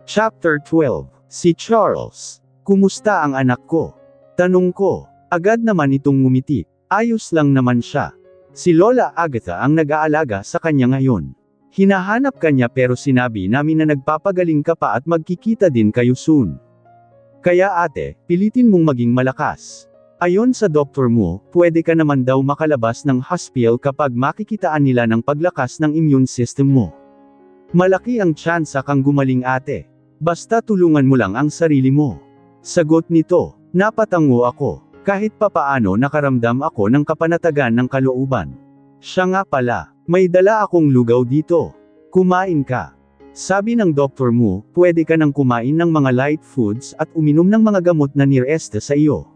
Chapter 12. Si Charles. Kumusta ang anak ko? Tanong ko. Agad naman itong ngumiti. Ayos lang naman siya. Si Lola Agatha ang nag-aalaga sa kanya ngayon. Hinahanap ka niya pero sinabi namin na nagpapagaling ka pa at magkikita din kayo soon. Kaya ate, pilitin mong maging malakas. Ayon sa doktor mo, pwede ka naman daw makalabas ng hospital kapag makikitaan nila ng paglakas ng immune system mo. Malaki ang tsansa kang gumaling ate. Basta tulungan mo lang ang sarili mo. Sagot nito. Napatango ako. Kahit papaano nakaramdam ako ng kapanatagan ng kalooban. Siya nga pala, may dala akong lugaw dito. Kumain ka. Sabi ng doktor mo, pwede ka nang kumain ng mga light foods at uminom ng mga gamot na nireste sa iyo.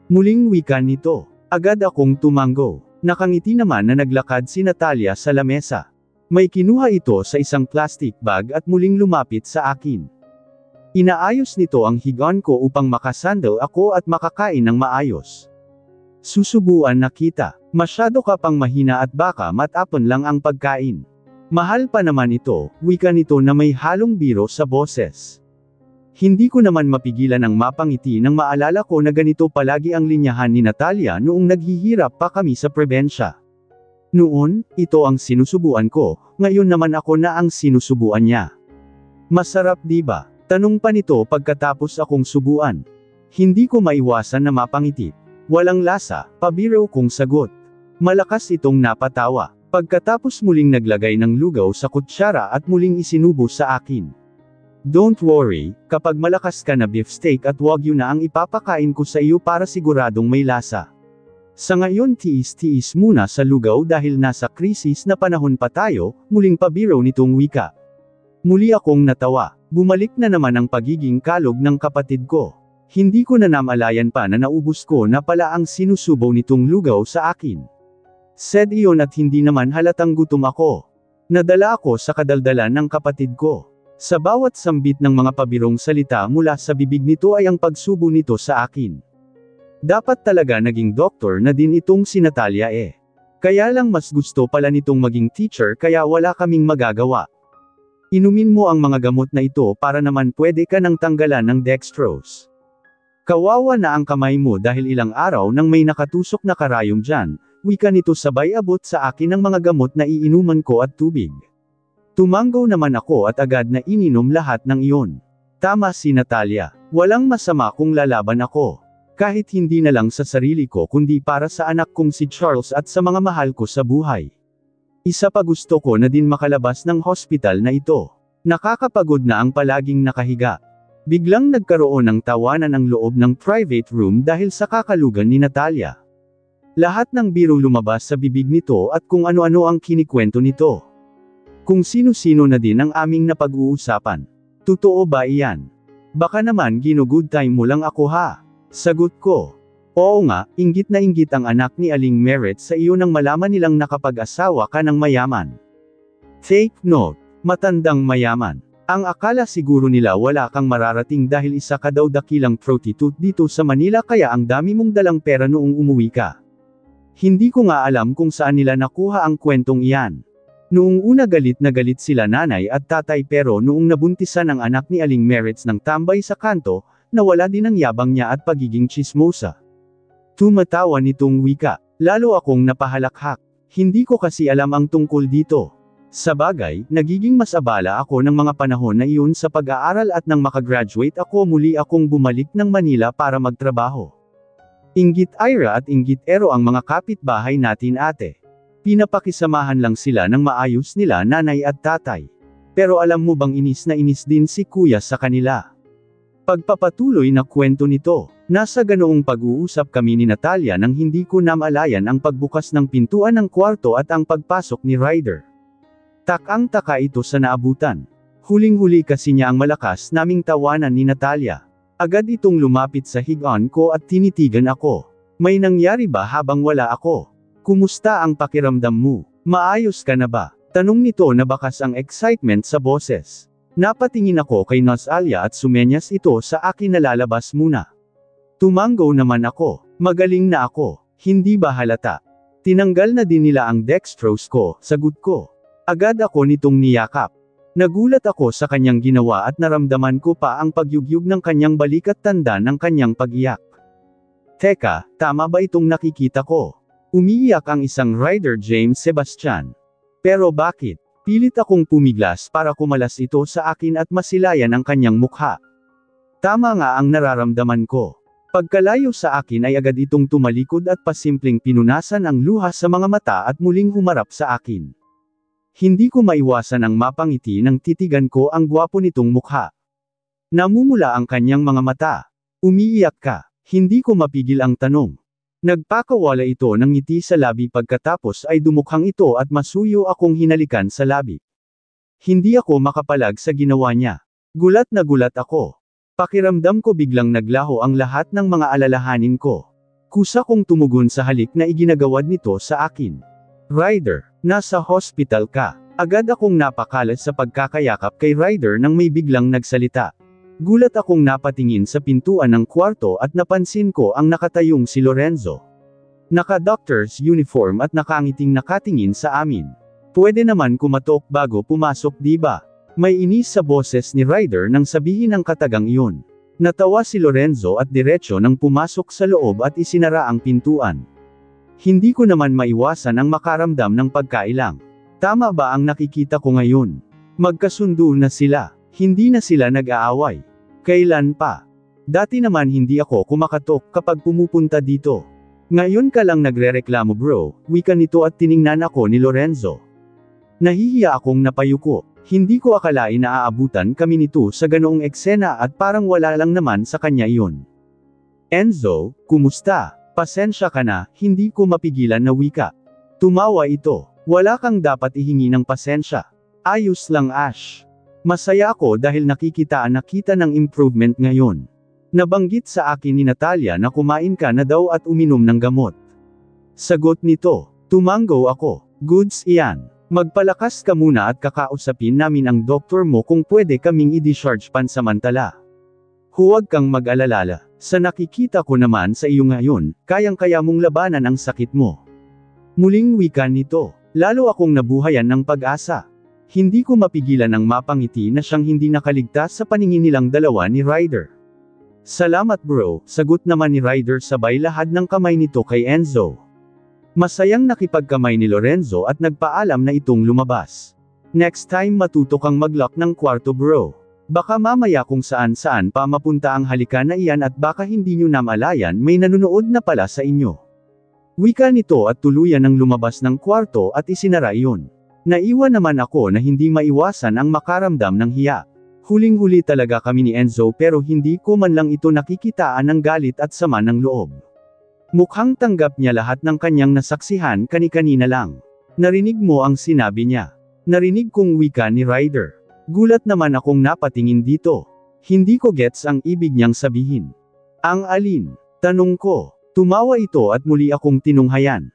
Muling wika nito. Agad akong tumango. Nakangiti naman na naglakad si Natalia sa lamesa. May kinuha ito sa isang plastic bag at muling lumapit sa akin. Inaayos nito ang higaan ko upang makasandal ako at makakain ng maayos. Susubuan na kita. Masyado ka pang mahina at baka matapon lang ang pagkain. Mahal pa naman ito, wika nito na may halong biro sa boses. Hindi ko naman mapigilan ang mapangiti nang maalala ko na ganito palagi ang linyahan ni Natalia noong naghihirap pa kami sa probensya. Noon, ito ang sinusubuan ko, ngayon naman ako na ang sinusubuan niya. Masarap di ba? Tanong pa nito pagkatapos akong subuan. Hindi ko maiwasan na mapangiti. Walang lasa, pabiro kong sagot. Malakas itong napatawa. Pagkatapos muling naglagay ng lugaw sa kutsara at muling isinubo sa akin. Don't worry, kapag malakas ka na beefsteak at wagyu na ang ipapakain ko sa iyo para siguradong may lasa. Sa ngayon tiis-tiis muna sa lugaw dahil nasa krisis na panahon pa tayo, muling pabiro nitong wika. Muli akong natawa. Bumalik na naman ang pagiging kalog ng kapatid ko. Hindi ko na namalayan pa na naubos ko na pala ang sinusubaw nitong lugaw sa akin. Said iyon at hindi naman halatang gutom ako. Nadala ako sa kadaldalan ng kapatid ko. Sa bawat sambit ng mga pabirong salita mula sa bibig nito ay ang pagsubo nito sa akin. Dapat talaga naging doktor na din itong si Natalia eh. Kaya lang mas gusto pala nitong maging teacher kaya wala kaming magagawa. Inumin mo ang mga gamot na ito para naman pwede ka nang tanggalan ng dextrose. Kawawa na ang kamay mo dahil ilang araw nang may nakatusok na karayom dyan, wika nito sabay abot sa akin ng mga gamot na iinuman ko at tubig. Tumanggaw naman ako at agad na ininom lahat ng iyon. Tama si Natalia. Walang masama kung lalaban ako. Kahit hindi na lang sa sarili ko kundi para sa anak kong si Charles at sa mga mahal ko sa buhay. Isa pa gusto ko na din makalabas ng hospital na ito. Nakakapagod na ang palaging nakahiga. Biglang nagkaroon ng tawanan ang loob ng private room dahil sa kakalugan ni Natalia. Lahat ng biro lumabas sa bibig nito at kung ano-ano ang kinikwento nito. Kung sino-sino na din ang aming napag-uusapan. Totoo ba iyan? Baka naman ginugood time mo lang ako ha? Sagot ko. Oo nga, inggit na inggit ang anak ni Aling Meret sa iyo nang malaman nilang nakapag-asawa ka ng mayaman. Take note, matandang mayaman. Ang akala siguro nila wala kang mararating dahil isa ka daw dakilang prostitute dito sa Manila kaya ang dami mong dalang pera noong umuwi ka. Hindi ko nga alam kung saan nila nakuha ang kwentong iyan. Noong una galit na galit sila nanay at tatay pero noong nabuntisan ang anak ni Aling Merits ng tambay sa kanto, nawala din ang yabang niya at pagiging chismosa. Tumatawa nitong wika. Lalo akong napahalakhak. Hindi ko kasi alam ang tungkol dito. Sa bagay, nagiging mas abala ako ng mga panahon na iyon sa pag-aaral at nang makagraduate ako muli akong bumalik ng Manila para magtrabaho. Inggit Ira at inggit Ero ang mga kapitbahay natin ate. Pinapakisamahan lang sila ng maayos nila nanay at tatay. Pero alam mo bang inis na inis din si kuya sa kanila? Pagpapatuloy na kwento nito. Nasa ganoong pag-uusap kami ni Natalia nang hindi ko namalayan ang pagbukas ng pintuan ng kwarto at ang pagpasok ni Ryder. Takang-taka ito sa naabutan. Huling-huli kasi niya ang malakas naming tawanan ni Natalia. Agad itong lumapit sa higaan ko at tinitigan ako. May nangyari ba habang wala ako? Kumusta ang pakiramdam mo? Maayos ka na ba? Tanong nito na bakas ang excitement sa boses. Napatingin ako kay Natalia at sumenyas ito sa akin na lalabas muna. Tumanggaw naman ako. Magaling na ako. Hindi ba halata? Tinanggal na din nila ang dextrose ko, sagot ko. Agad ako nitong niyakap. Nagulat ako sa kanyang ginawa at naramdaman ko pa ang pagyugyug ng kanyang balik at tanda ng kanyang pag-iyak. Teka, tama ba itong nakikita ko? Umiiyak ang isang rider James Sebastian. Pero bakit? Pilit akong pumiglas para kumalas ito sa akin at masilayan ang kanyang mukha. Tama nga ang nararamdaman ko. Pagkalayo sa akin ay agad itong tumalikod at pasimpleng pinunasan ang luha sa mga mata at muling humarap sa akin. Hindi ko maiwasan ang mapangiti nang titigan ko ang gwapo nitong mukha. Namumula ang kanyang mga mata. Umiiyak ka. Hindi ko mapigil ang tanong. Nagpakawala ito ng ngiti sa labi pagkatapos ay dumukhang ito at masuyo akong hinalikan sa labi. Hindi ako makapalag sa ginawa niya. Gulat na gulat ako. Pakiramdam ko biglang naglaho ang lahat ng mga alalahanin ko. Kusa kong tumugon sa halik na iginagawad nito sa akin. Ryder, nasa hospital ka. Agad akong napakalat sa pagkakayakap kay Ryder nang may biglang nagsalita. Gulat akong napatingin sa pintuan ng kwarto at napansin ko ang nakatayong si Lorenzo. Naka-doctor's uniform at nakangiting nakatingin sa amin. Pwede naman kumatok bago pumasok, diba? May inis sa boses ni Ryder nang sabihin ang katagang iyon. Natawa si Lorenzo at diretso nang pumasok sa loob at isinara ang pintuan. Hindi ko naman maiwasan ang makaramdam ng pagkailang. Tama ba ang nakikita ko ngayon? Magkasundo na sila. Hindi na sila nag-aaway. Kailan pa? Dati naman hindi ako kumakatok kapag pumupunta dito. Ngayon ka lang nagrereklamo bro, wika nito at tiningnan ako ni Lorenzo. Nahihiya akong napayuko. Hindi ko akalain na aabutan kami nito sa ganoong eksena at parang wala lang naman sa kanya iyon. Enzo, kumusta? Pasensya ka na, hindi ko mapigilan na wika. Tumawa ito. Wala kang dapat ihingi ng pasensya. Ayos lang Ash. Masaya ako dahil nakita ng improvement ngayon. Nabanggit sa akin ni Natalia na kumain ka na daw at uminom ng gamot. Sagot nito. Tumanggo ako. Goods iyan. Magpalakas ka muna at kakausapin namin ang doktor mo kung pwede kaming i-discharge pansamantala. Huwag kang mag-alala. Sa nakikita ko naman sa iyo ngayon, kayang-kaya mong labanan ang sakit mo. Muling wika nito. Lalo akong nabuhayan ng pag-asa. Hindi ko mapigilan ang mapangiti na siyang hindi nakaligtas sa paningin nilang dalawa ni Ryder. Salamat bro, sagot naman ni Ryder sabay lahad ng kamay nito kay Enzo. Masayang nakipagkamay ni Lorenzo at nagpaalam na itong lumabas. Next time matuto kang mag-lock ng kwarto bro. Baka mamaya kung saan-saan pa mapunta ang halikan na iyan at baka hindi nyo namalayan may nanonood na pala sa inyo. Wika nito at tuluyan ang lumabas ng kwarto at isinara iyon. Naiwan naman ako na hindi maiwasan ang makaramdam ng hiya. Huling-huli talaga kami ni Enzo pero hindi ko man lang ito nakikitaan ng galit at sama ng loob. Mukhang tanggap niya lahat ng kanyang nasaksihan kani-kanina lang. Narinig mo ang sinabi niya. Narinig kong wika ni Ryder. Gulat naman akong napatingin dito. Hindi ko gets ang ibig niyang sabihin. Ang alin? Tanong ko. Tumawa ito at muli akong tinunghayan.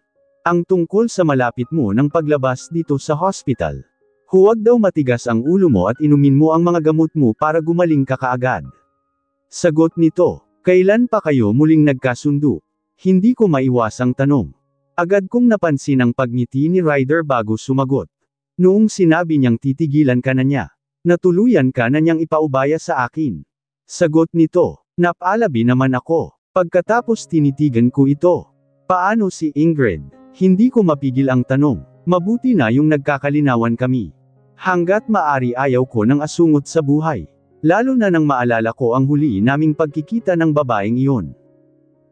Ang tungkol sa malapit mo ng paglabas dito sa hospital. Huwag daw matigas ang ulo mo at inumin mo ang mga gamot mo para gumaling ka kaagad. Sagot nito. Kailan pa kayo muling nagkasundo? Hindi ko maiwasang tanong. Agad kong napansin ang pagngiti ni Ryder bago sumagot. Noong sinabi niyang titigilan ka na niya. Natuluyan ka na niyang ipaubaya sa akin. Sagot nito. Napalabi naman ako. Pagkatapos tinitigan ko ito. Paano si Ingrid? Hindi ko mapigil ang tanong. Mabuti na yung nagkakalinawan kami. Hanggat maari ayaw ko ng asungot sa buhay. Lalo na nang maalala ko ang huli naming pagkikita ng babaeng iyon.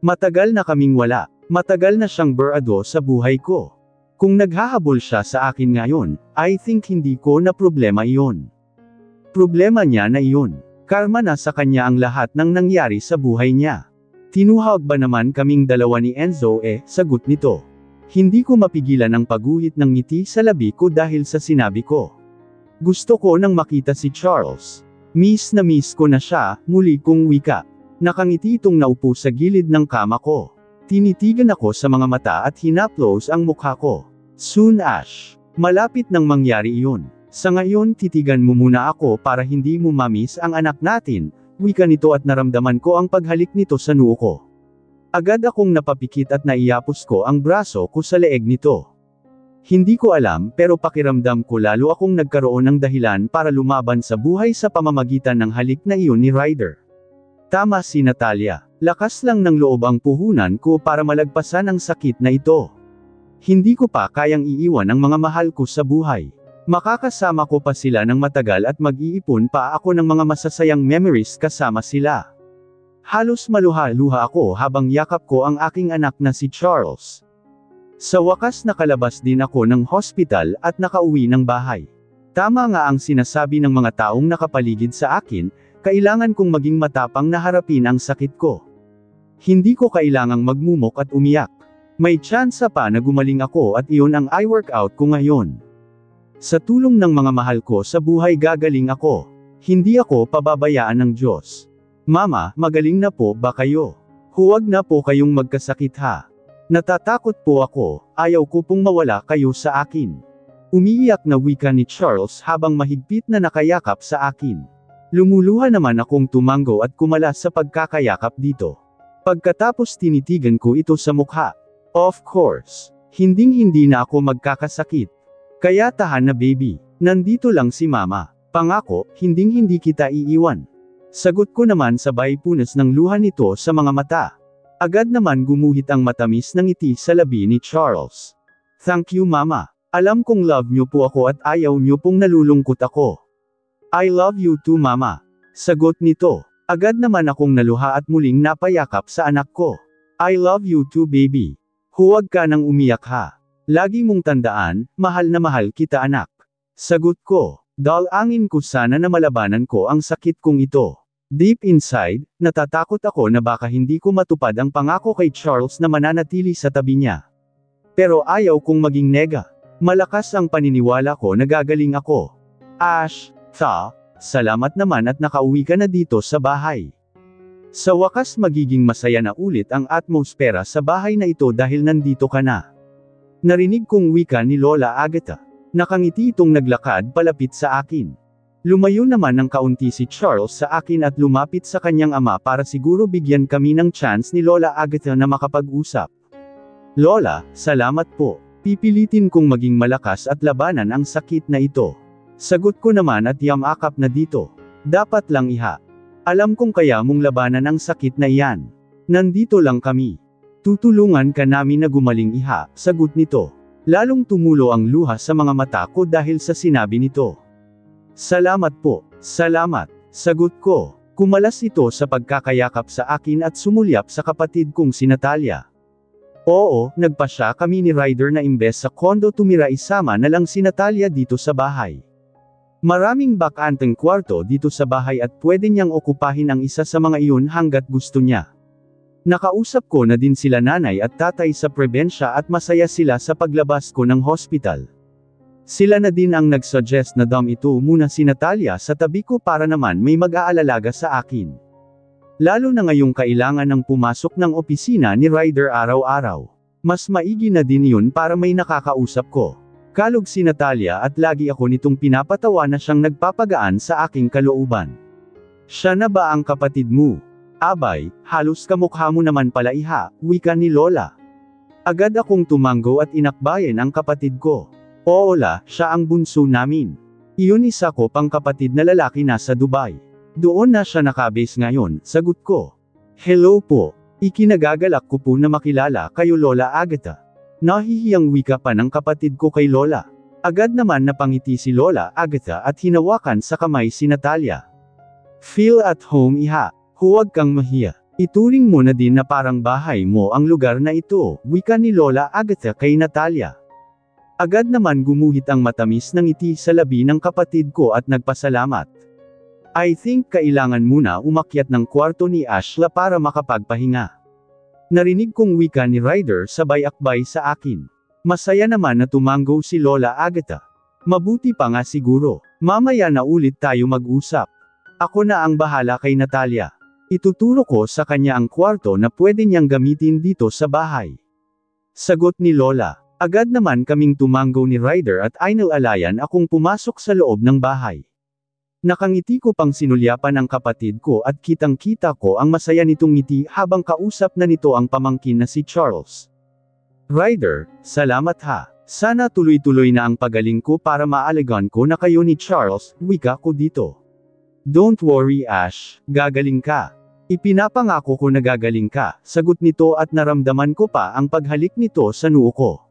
Matagal na kaming wala. Matagal na siyang burado sa buhay ko. Kung naghahabol siya sa akin ngayon, I think hindi ko na problema iyon. Problema niya na iyon. Karma na sa kanya ang lahat ng nangyari sa buhay niya. Tinuhag ba naman kaming dalawa ni Enzo sagot nito. Hindi ko mapigilan ang pagguhit ng ngiti sa labi ko dahil sa sinabi ko. Gusto ko nang makita si Charles. Miss na miss ko na siya, muli kong wika. Nakangiti itong naupo sa gilid ng kama ko. Tinitigan ako sa mga mata at hinaplos ang mukha ko. Soon Ash. Malapit nang mangyari iyon. Sa ngayon titigan mo muna ako para hindi mo mamiss ang anak natin, wika nito at naramdaman ko ang paghalik nito sa noo ko. Agad akong napapikit at naiyapos ko ang braso ko sa leeg nito. Hindi ko alam pero pakiramdam ko lalo akong nagkaroon ng dahilan para lumaban sa buhay sa pamamagitan ng halik na iyon ni Ryder. Tama si Natalia. Lakas lang ng loob ang puhunan ko para malagpasan ang sakit na ito. Hindi ko pa kayang iiwan ang mga mahal ko sa buhay. Makakasama ko pa sila ng matagal at mag-iipon pa ako ng mga masasayang memories kasama sila. Halos maluha-luha ako habang yakap ko ang aking anak na si Charles. Sa wakas nakalabas din ako ng hospital at nakauwi ng bahay. Tama nga ang sinasabi ng mga taong nakapaligid sa akin, kailangan kong maging matapang na harapin ang sakit ko. Hindi ko kailangang magmumok at umiyak. May tsansa pa na gumaling ako at iyon ang i-workout ko ngayon. Sa tulong ng mga mahal ko sa buhay gagaling ako. Hindi ako pababayaan ng Diyos. Mama, magaling na po ba kayo? Huwag na po kayong magkasakit ha. Natatakot po ako, ayaw ko pong mawala kayo sa akin. Umiiyak na wika ni Charles habang mahigpit na nakayakap sa akin. Lumuluha naman akong tumango at kumalas sa pagkakayakap dito. Pagkatapos tinitigan ko ito sa mukha. Of course, hinding-hindi na ako magkakasakit. Kaya tahan na baby, nandito lang si mama. Pangako, hinding-hindi kita iiwan. Sagot ko naman sabay punas ng luha nito sa mga mata. Agad naman gumuhit ang matamis ng ngiti sa labi ni Charles. Thank you mama. Alam kong love niyo po ako at ayaw niyo pong nalulungkot ako. I love you too mama. Sagot nito. Agad naman akong naluha at muling napayakap sa anak ko. I love you too baby. Huwag ka nang umiyak ha. Lagi mong tandaan, mahal na mahal kita anak. Sagot ko. Dalangin ko sana na malabanan ko ang sakit kong ito. Deep inside, natatakot ako na baka hindi ko matupad ang pangako kay Charles na mananatili sa tabi niya. Pero ayaw kong maging nega. Malakas ang paniniwala ko na gagaling ako. Ash, salamat naman at nakauwi ka na dito sa bahay. Sa wakas magiging masaya na ulit ang atmosfera sa bahay na ito dahil nandito ka na. Narinig kong wika ni Lola Agatha. Nakangiti itong naglakad palapit sa akin. Lumayo naman ng kaunti si Charles sa akin at lumapit sa kanyang ama para siguro bigyan kami ng chance ni Lola Agatha na makapag-usap. Lola, salamat po. Pipilitin kong maging malakas at labanan ang sakit na ito. Sagot ko naman at yamakap na dito. Dapat lang iha. Alam kong kaya mong labanan ang sakit na iyan. Nandito lang kami. Tutulungan ka namin na gumaling iha, sagot nito. Lalong tumulo ang luha sa mga mata ko dahil sa sinabi nito. Salamat po, salamat, sagot ko. Kumalas ito sa pagkakayakap sa akin at sumulyap sa kapatid kong si Natalia. Oo, nagpasya kami ni Ryder na imbes sa kondo tumira isama na lang si Natalia dito sa bahay. Maraming bakanteng kwarto dito sa bahay at pwede niyang okupahin ang isa sa mga iyon hanggat gusto niya. Nakausap ko na din sila nanay at tatay sa probensya at masaya sila sa paglabas ko ng hospital. Sila na din ang nag-suggest na ito muna si Natalia sa tabi ko para naman may mag-aalalaga sa akin. Lalo na ngayong kailangan ng pumasok ng opisina ni Ryder araw-araw. Mas maigi na din yun para may nakakausap ko. Kalog si Natalia at lagi ako nitong pinapatawa na siyang nagpapagaan sa aking kalooban. Siya na ba ang kapatid mo? Abay, halos kamukha mo naman pala iha, wika ni Lola. Agad akong tumango at inakbayan ang kapatid ko. Oo la, siya ang bunso namin. Iyon isa ko pang kapatid na lalaki nasa Dubai. Doon na siya nakabase ngayon, sagot ko. Hello po. Ikinagagalak ko po na makilala kayo Lola Agatha. Nahihiyang wika pa ng kapatid ko kay Lola. Agad naman napangiti si Lola Agatha at hinawakan sa kamay si Natalia. Feel at home iha. Huwag kang mahiya. Ituring mo na din na parang bahay mo ang lugar na ito, wika ni Lola Agatha kay Natalia. Agad naman gumuhit ang matamis ng ngiti sa labi ng kapatid ko at nagpasalamat. I think kailangan muna umakyat ng kwarto ni Ashla para makapagpahinga. Narinig kong wika ni Ryder sabay akbay sa akin. Masaya naman na tumango si Lola Agatha. Mabuti pa nga siguro. Mamaya na ulit tayo mag-usap. Ako na ang bahala kay Natalia. Ituturo ko sa kanya ang kwarto na pwede niyang gamitin dito sa bahay. Sagot ni Lola. Agad naman kaming tumango ni Ryder at inalalayan akong pumasok sa loob ng bahay. Nakangiti ko pang sinulyapan ang kapatid ko at kitang-kita ko ang masaya nitong ngiti habang kausap na nito ang pamangkin na si Charles. Ryder, salamat ha. Sana tuloy-tuloy na ang pagaling ko para maalagaan ko na kayo ni Charles, wika ko dito. Don't worry Ash, gagaling ka. Ipinapangako ko na gagaling ka, sagot nito at naramdaman ko pa ang paghalik nito sa noo ko.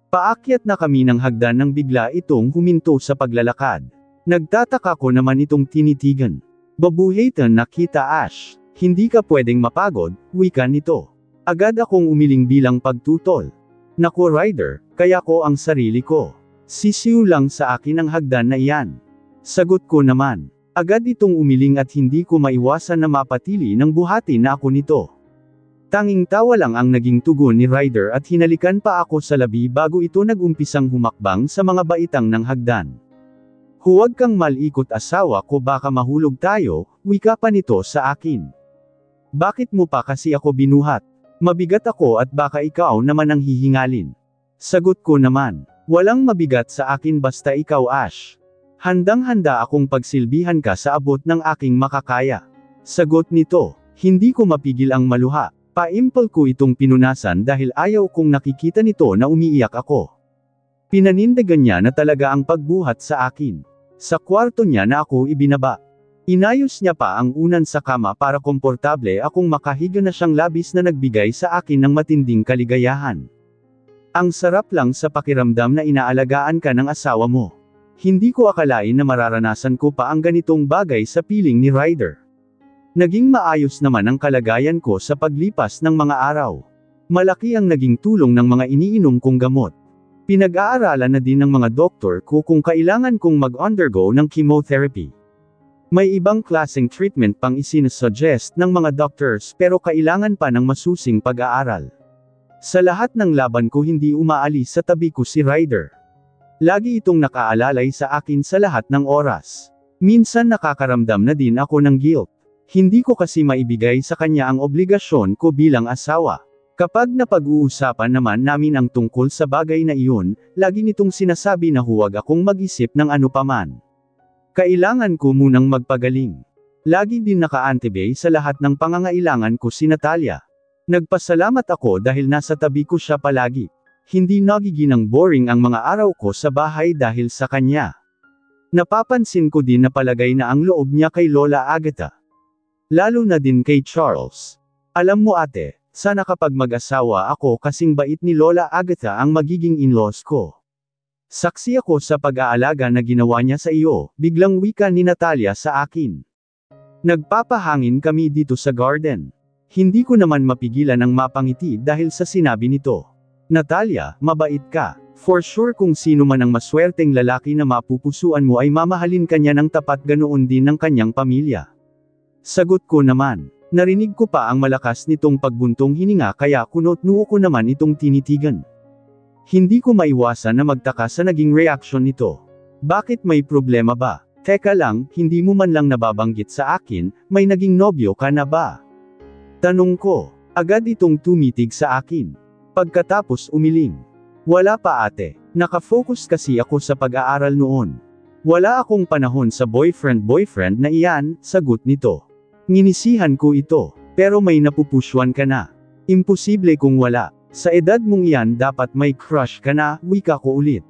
Paakyat na kami ng hagdan nang bigla itong huminto sa paglalakad. Nagtataka ko naman itong tinitigan. Babuhatan na kita Ash, hindi ka pwedeng mapagod, wika nito. Agad akong umiling bilang pagtutol. Naku Ryder, kaya ko ang sarili ko. Sisiw lang sa akin ang hagdan na iyan. Sagot ko naman. Agad itong umiling at hindi ko maiwasan na mapatili ng buhati na ako nito. Tanging tawa lang ang naging tugon ni Ryder at hinalikan pa ako sa labi bago ito nagumpisang humakbang sa mga baitang ng hagdan. Huwag kang malikot asawa ko baka mahulog tayo, wika pa nito sa akin. Bakit mo pa kasi ako binuhat? Mabigat ako at baka ikaw naman ang hihingalin. Sagot ko naman, walang mabigat sa akin basta ikaw Ash. Handang-handa akong pagsilbihan ka sa abot ng aking makakaya. Sagot nito, hindi ko mapigil ang maluha. Paimpal ko itong pinunasan dahil ayaw kong nakikita nito na umiiyak ako. Pinanindigan niya na talaga ang pagbuhat sa akin. Sa kwarto niya na ako ibinaba. Inayos niya pa ang unan sa kama para komportable akong makahiga na siyang labis na nagbigay sa akin ng matinding kaligayahan. Ang sarap lang sa pakiramdam na inaalagaan ka ng asawa mo. Hindi ko akalain na mararanasan ko pa ang ganitong bagay sa piling ni Ryder. Naging maayos naman ang kalagayan ko sa paglipas ng mga araw. Malaki ang naging tulong ng mga iniinom kong gamot. Pinag-aaralan na din ng mga doktor ko kung kailangan kong mag-undergo ng chemotherapy. May ibang klaseng treatment pang isinasuggest ng mga doctors pero kailangan pa ng masusing pag-aaral. Sa lahat ng laban ko hindi umaalis sa tabi ko si Ryder. Lagi itong nakaalalay sa akin sa lahat ng oras. Minsan nakakaramdam na din ako ng guilt. Hindi ko kasi maibigay sa kanya ang obligasyon ko bilang asawa. Kapag napag-uusapan naman namin ang tungkol sa bagay na iyon, lagi nitong sinasabi na huwag akong mag-isip ng ano paman. Kailangan ko munang magpagaling. Lagi din naka-antibay sa lahat ng pangangailangan ko si Natalia. Nagpasalamat ako dahil nasa tabi ko siya palagi. Hindi nagiginang boring ang mga araw ko sa bahay dahil sa kanya. Napapansin ko din na palagay na ang loob niya kay Lola Agatha. Lalo na din kay Charles. Alam mo ate, sana kapag mag-asawa ako kasing bait ni Lola Agatha ang magiging in-laws ko. Saksi ako sa pag-aalaga na ginawa niya sa iyo, biglang wika ni Natalia sa akin. Nagpapahangin kami dito sa garden. Hindi ko naman mapigilan ang mapangiti dahil sa sinabi nito. Natalia, mabait ka. For sure kung sino man ang maswerteng lalaki na mapupusuan mo ay mamahalin kanya ng tapat ganoon din ng kanyang pamilya. Sagot ko naman. Narinig ko pa ang malakas nitong pagbuntong hininga kaya kunot-noo ko naman itong tinitigan. Hindi ko maiwasan na magtaka sa naging reaksyon nito. Bakit may problema ba? Teka lang, hindi mo man lang nababanggit sa akin, may naging nobyo ka na ba? Tanong ko. Agad itong tumitig sa akin. Pagkatapos umiling. Wala pa ate. Nakafocus kasi ako sa pag-aaral noon. Wala akong panahon sa boyfriend na iyan, sagot nito. Nginisihan ko ito, pero may napupusyuan ka na. Imposible kung wala. Sa edad mong iyan dapat may crush ka na, wika ko ulit.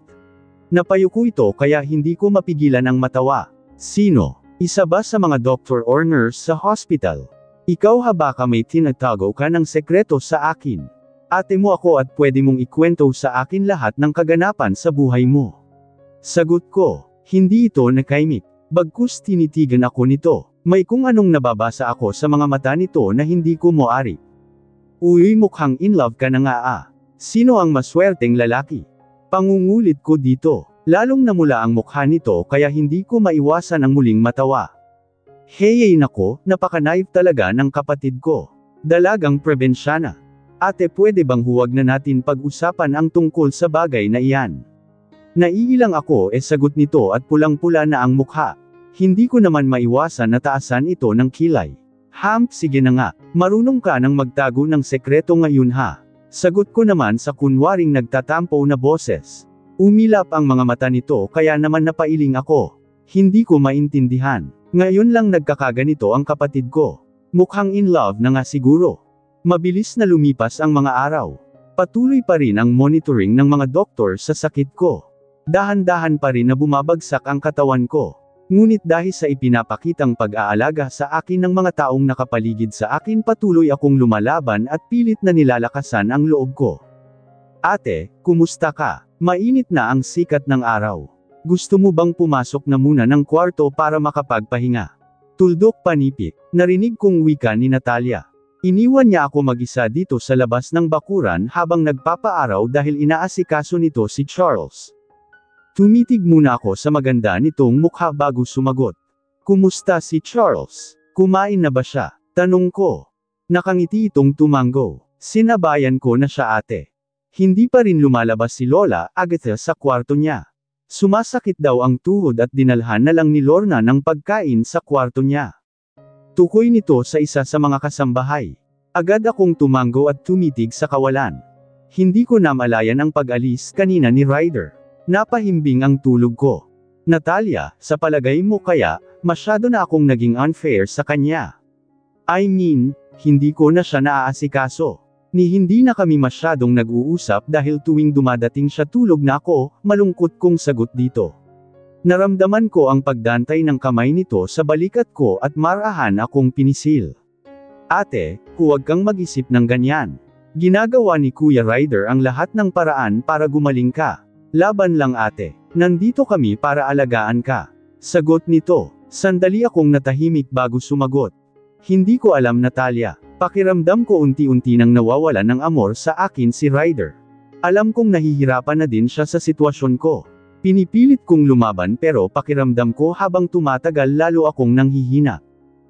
Napayuko ito kaya hindi ko mapigilan ang matawa. Sino? Isa ba sa mga doctor or nurse sa hospital? Ikaw ha baka may tinatago ka ng sekreto sa akin? Ate mo ako at pwede mong ikwento sa akin lahat ng kaganapan sa buhay mo. Sagot ko, hindi ito nakaimik. Bagkus tinitigan ako nito. May kung anong nababasa ako sa mga mata nito na hindi ko moari. Uy mukhang in love ka na nga ah. Sino ang maswerteng lalaki? Pangungulit ko dito. Lalong namula ang mukha nito kaya hindi ko maiwasan ang muling matawa. Heyay nako, napaka-naive talaga ng kapatid ko. Dalagang probensyana. Ate pwede bang huwag na natin pag-usapan ang tungkol sa bagay na iyan? Naiilang ako sagot nito at pulang-pula na ang mukha. Hindi ko naman maiwasan na taasan ito ng kilay. Sige na nga, marunong ka nang magtago ng sekreto ngayon ha. Sagot ko naman sa kunwaring nagtatampo na boses. Umilap ang mga mata nito kaya naman napailing ako. Hindi ko maintindihan. Ngayon lang nagkakaganito ang kapatid ko. Mukhang in love na nga siguro. Mabilis na lumipas ang mga araw. Patuloy pa rin ang monitoring ng mga doktor sa sakit ko. Dahan-dahan pa rin na bumabagsak ang katawan ko. Ngunit dahil sa ipinapakitang pag-aalaga sa akin ng mga taong nakapaligid sa akin, patuloy akong lumalaban at pilit na nilalakasan ang loob ko. Ate, kumusta ka? Mainit na ang sikat ng araw. Gusto mo bang pumasok na muna ng kwarto para makapagpahinga? Tuldok panipik, narinig kong wika ni Natalia. Iniwan niya ako mag-isa dito sa labas ng bakuran habang nagpapaaraw dahil inaasikaso nito si Charles. Tumitig muna ako sa maganda nitong mukha bago sumagot. Kumusta si Charles? Kumain na ba siya? Tanong ko. Nakangiti itong tumango. Sinabayan ko na siya ate. Hindi pa rin lumalabas si Lola Agatha sa kwarto niya. Sumasakit daw ang tuhod at dinalhan na lang ni Lorna ng pagkain sa kwarto niya. Tukoy nito sa isa sa mga kasambahay. Agad akong tumango at tumitig sa kawalan. Hindi ko namalayan ang pag-alis kanina ni Ryder. Napahimbing ang tulog ko. Natalia, sa palagay mo kaya, masyado na akong naging unfair sa kanya? I mean, hindi ko na siya naaasikaso. Ni hindi na kami masyadong nag-uusap dahil tuwing dumadating siya tulog na ako, malungkot kong sagot dito. Naramdaman ko ang pagdantay ng kamay nito sa balikat ko at marahan akong pinisil. Ate, huwag kang mag-isip ng ganyan. Ginagawa ni Kuya Ryder ang lahat ng paraan para gumaling ka. Laban lang ate. Nandito kami para alagaan ka. Sagot nito. Sandali akong natahimik bago sumagot. Hindi ko alam Natalia. Pakiramdam ko unti-unti nang nawawala ng amor sa akin si Ryder. Alam kong nahihirapan na din siya sa sitwasyon ko. Pinipilit kong lumaban pero pakiramdam ko habang tumatagal lalo akong nanghihina.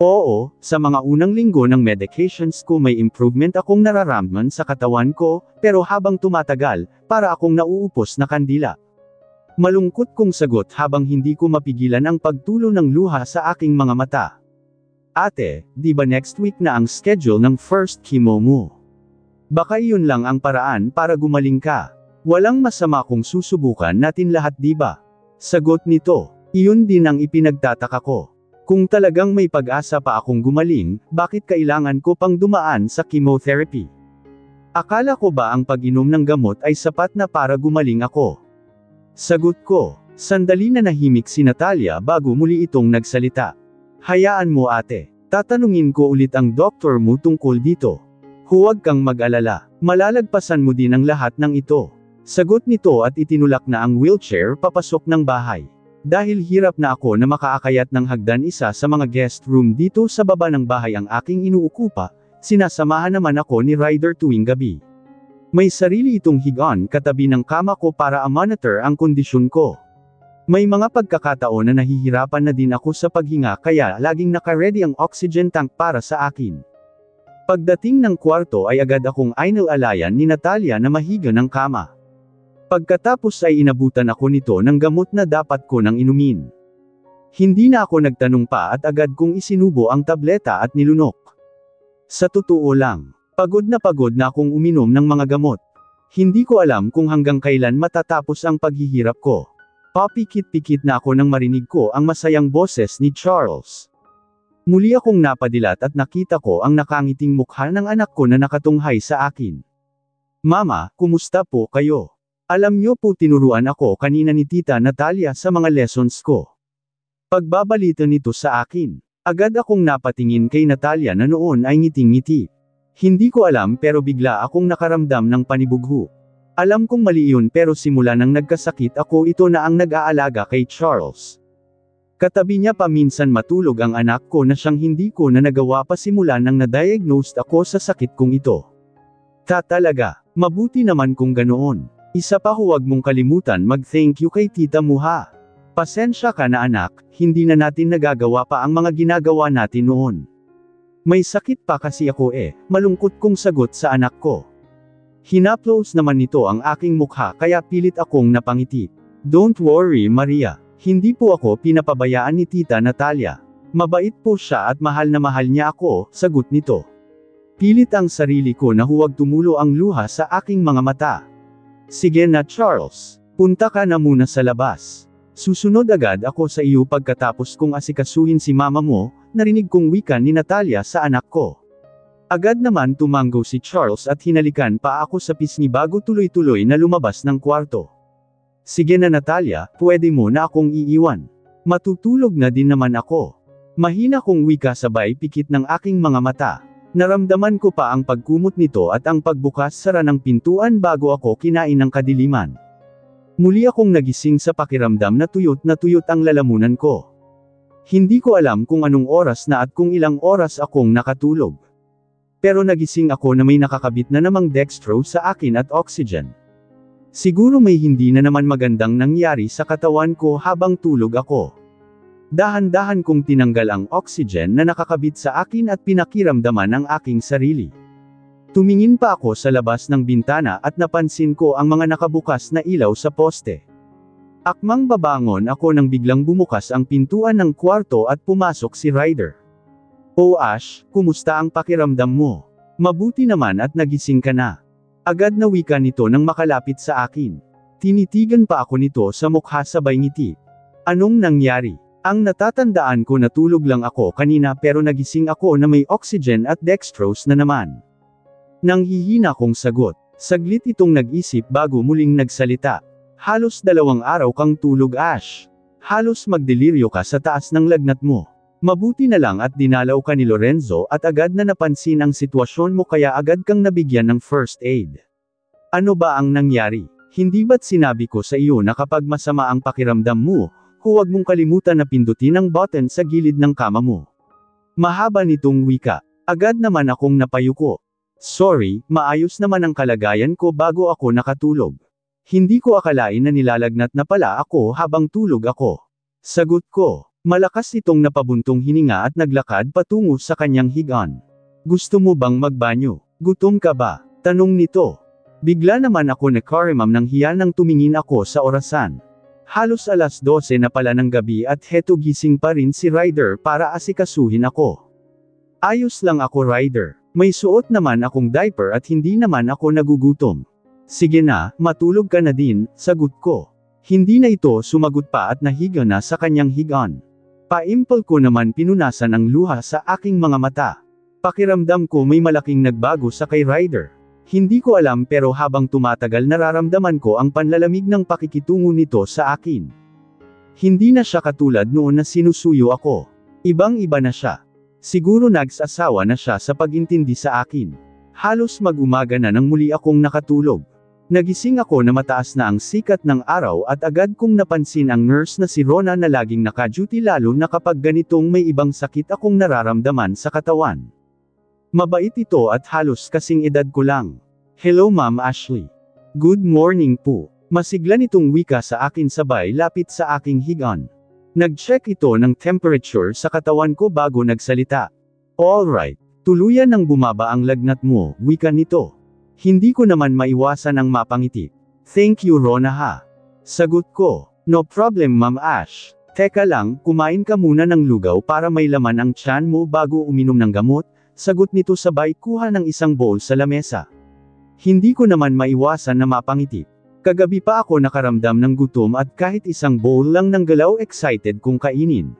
Oo, sa mga unang linggo ng medications ko may improvement akong nararamdaman sa katawan ko, pero habang tumatagal, para akong nauupos na kandila. Malungkot kong sagot habang hindi ko mapigilan ang pagtulo ng luha sa aking mga mata. Ate, di ba next week na ang schedule ng first chemo mo? Baka iyon lang ang paraan para gumaling ka. Walang masama kung susubukan natin lahat di ba? Sagot nito, iyon din ang ipinagtataka ko. Kung talagang may pag-asa pa akong gumaling, bakit kailangan ko pang dumaan sa chemotherapy? Akala ko ba ang pag-inom ng gamot ay sapat na para gumaling ako? Sagot ko, sandali na nahimik si Natalia bago muli itong nagsalita. Hayaan mo ate, tatanungin ko ulit ang doktor mo tungkol dito. Huwag kang mag-alala, malalagpasan mo din ang lahat ng ito. Sagot nito at itinulak na ang wheelchair papasok ng bahay. Dahil hirap na ako na makaakayat ng hagdan isa sa mga guest room dito sa baba ng bahay ang aking inuukupa, sinasamahan naman ako ni Ryder tuwing gabi. May sarili itong higaan katabi ng kama ko para monitor ang kondisyon ko. May mga pagkakataon na nahihirapan na din ako sa paghinga kaya laging naka-ready ang oxygen tank para sa akin. Pagdating ng kwarto ay agad akong inalalayan ni Natalia na mahiga ng kama. Pagkatapos ay inabutan ako nito ng gamot na dapat ko nang inumin. Hindi na ako nagtanong pa at agad kong isinubo ang tableta at nilunok. Sa totoo lang, pagod na akong uminom ng mga gamot. Hindi ko alam kung hanggang kailan matatapos ang paghihirap ko. Papikit-pikit na ako nang marinig ko ang masayang boses ni Charles. Muli akong napadilat at nakita ko ang nakangiting mukha ng anak ko na nakatunghay sa akin. Mama, kumusta po kayo? Alam niyo po tinuruan ako kanina ni Tita Natalia sa mga lessons ko. Pagbabalita nito sa akin, agad akong napatingin kay Natalia na noon ay ngiting-ngiti. Hindi ko alam pero bigla akong nakaramdam ng panibugho. Alam kong mali iyon pero simula nang nagkasakit ako ito na ang nag-aalaga kay Charles. Katabi niya pa minsan matulog ang anak ko na siyang hindi ko na nagawa pa simula nang na-diagnosed ako sa sakit kong ito. Talaga, mabuti naman kung ganoon. Isa pa huwag mong kalimutan mag-thank you kay Tita Muha. Pasensya ka na anak, hindi na natin nagagawa pa ang mga ginagawa natin noon. May sakit pa kasi ako malungkot kong sagot sa anak ko. Hinaplos naman nito ang aking mukha kaya pilit akong napangiti. Don't worry Maria, hindi po ako pinapabayaan ni Tita Natalia. Mabait po siya at mahal na mahal niya ako, sagot nito. Pilit ang sarili ko na huwag tumulo ang luha sa aking mga mata. Sige na Charles, punta ka na muna sa labas. Susunod agad ako sa iyo pagkatapos kong asikasuhin si mama mo, narinig kong wika ni Natalia sa anak ko. Agad naman tumanggo si Charles at hinalikan pa ako sa pisngi bago tuloy-tuloy na lumabas ng kwarto. Sige na Natalia, pwede mo na akong iiwan. Matutulog na din naman ako. Mahina kong wika sabay pikit ng aking mga mata. Naramdaman ko pa ang pagkumot nito at ang pagbukas-sara ng pintuan bago ako kinain ng kadiliman. Muli akong nagising sa pakiramdam na tuyot ang lalamunan ko. Hindi ko alam kung anong oras na at kung ilang oras akong nakatulog. Pero nagising ako na may nakakabit na namang dextro sa akin at oxygen. Siguro may hindi na naman magandang nangyari sa katawan ko habang tulog ako. Dahan-dahan kong tinanggal ang oxygen na nakakabit sa akin at pinakiramdaman ang aking sarili. Tumingin pa ako sa labas ng bintana at napansin ko ang mga nakabukas na ilaw sa poste. Akmang babangon ako nang biglang bumukas ang pintuan ng kwarto at pumasok si Ryder. "Oh Ash, kumusta ang pakiramdam mo? Mabuti naman at nagising ka na." Agad na wika nito nang makalapit sa akin. Tinitigan pa ako nito sa mukha sabay ngiti. Anong nangyari? Ang natatandaan ko na tulog lang ako kanina pero nagising ako na may oxygen at dextrose na naman. Nanghihina kong sagot. Saglit itong nag-isip bago muling nagsalita. "Halos 2 araw kang tulog Ash. Halos magdeliryo ka sa taas ng lagnat mo. Mabuti na lang at dinalaw ka ni Lorenzo at agad na napansin ang sitwasyon mo kaya agad kang nabigyan ng first aid. Ano ba ang nangyari? Hindi ba't sinabi ko sa iyo na kapag masama ang pakiramdam mo, huwag mong kalimutan na pindutin ang button sa gilid ng kama mo?" Mahaba nitong wika. Agad naman akong napayuko. "Sorry, maayos naman ang kalagayan ko bago ako nakatulog. Hindi ko akalain na nilalagnat na pala ako habang tulog ako." Sagot ko. Malakas itong napabuntong hininga at naglakad patungo sa kanyang higaan. "Gusto mo bang magbanyo? Gutom ka ba?" tanong nito. Bigla naman ako nakarimam ng hiya nang tumingin ako sa orasan. Halos 12:00 na pala ng gabi at heto gising pa rin si Ryder para asikasuhin ako. "Ayos lang ako Ryder. May suot naman akong diaper at hindi naman ako nagugutom." "Sige na, matulog ka na din," sagot ko. Hindi na ito sumagot pa at nahiga na sa kanyang higaan. Paimpal ko naman pinunasan ang luha sa aking mga mata. Pakiramdam ko may malaking nagbago sa kay Ryder. Hindi ko alam pero habang tumatagal nararamdaman ko ang panlalamig ng pakikitungo nito sa akin. Hindi na siya katulad noon na sinusuyo ako. Ibang-iba na siya. Siguro nagsasawa na siya sa pag-intindi sa akin. Halos mag-umaga na nang muli akong nakatulog. Nagising ako na mataas na ang sikat ng araw at agad kong napansin ang nurse na si Rona na laging naka-duty lalo na kapag ganitong may ibang sakit akong nararamdaman sa katawan. Mabait ito at halos kasing edad ko lang. "Hello Ma'am Ashley. Good morning po." Masigla nitong wika sa akin sabay lapit sa aking higaan. Nag-check ito ng temperature sa katawan ko bago nagsalita. "Alright, tuluyan nang bumaba ang lagnat mo," wika nito. Hindi ko naman maiwasan ang mapangiti. "Thank you Rona ha." Sagot ko. "No problem Ma'am Ash. Teka lang, kumain ka muna ng lugaw para may laman ang tiyan mo bago uminom ng gamot," sagot nito sabay kuha ng isang bowl sa lamesa. Hindi ko naman maiwasan na mapangiti. Kagabi pa ako nakaramdam ng gutom at kahit isang bowl lang ng galaw excited kong kainin.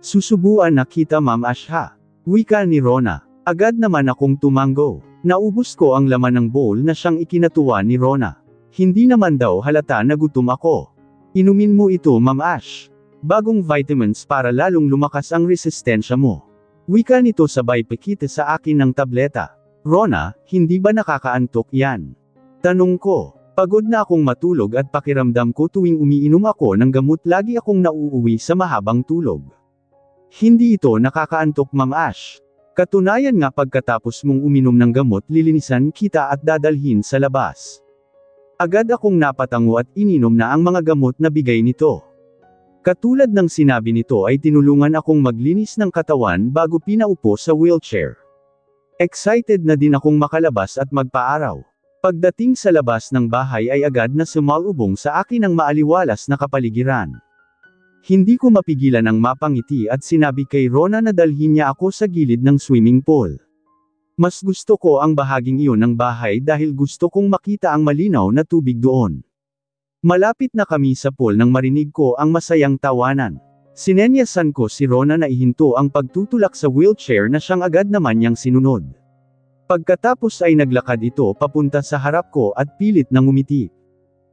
"Susubuan na kita Ma'am Ash ha." Wika ni Rona. Agad naman akong tumanggo. Naubos ko ang laman ng bowl na siyang ikinatuwa ni Rona. Hindi naman daw halata na gutom ako. "Inumin mo ito Ma'am Ash. Bagong vitamins para lalong lumakas ang resistensya mo." Wika nito sabay pikit sa akin ng tableta. "Rona, hindi ba nakakaantok yan?" tanong ko. Pagod na akong matulog at pakiramdam ko tuwing umiinom ako ng gamot lagi akong nauuwi sa mahabang tulog. "Hindi ito nakakaantok Ma'am Ash. Katunayan nga pagkatapos mong uminom ng gamot lilinisan kita at dadalhin sa labas." Agad akong napatango at ininom na ang mga gamot na bigay nito. Katulad ng sinabi nito ay tinulungan akong maglinis ng katawan bago pinaupo sa wheelchair. Excited na din akong makalabas at magpaaraw. Pagdating sa labas ng bahay ay agad na sumalubong sa akin ang maaliwalas na kapaligiran. Hindi ko mapigilan ang mapangiti at sinabi kay Rona na dalhin niya ako sa gilid ng swimming pool. Mas gusto ko ang bahaging iyon ng bahay dahil gusto kong makita ang malinaw na tubig doon. Malapit na kami sa pool nang marinig ko ang masayang tawanan. Sinenyasan ko si Rona na ihinto ang pagtutulak sa wheelchair na siyang agad naman niyang sinunod. Pagkatapos ay naglakad ito papunta sa harap ko at pilit na ngumiti.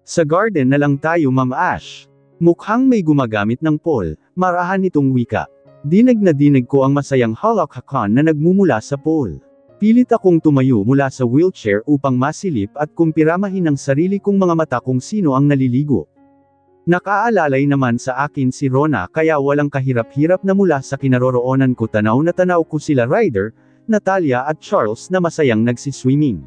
Sa garden na lang tayo, Ma'am Ash. Mukhang may gumagamit ng pole, marahan nitong wika. Dinig na dinig ko ang masayang halakhakan na nagmumula sa pole. Pilit akong tumayo mula sa wheelchair upang masilip at kumpiramahin ang sarili kong mga mata kung sino ang naliligo. Nakaalalay naman sa akin si Rona kaya walang kahirap-hirap na mula sa kinaroroonan ko tanaw na tanaw ko sila Ryder, Natalia at Charles na masayang nagsiswimming.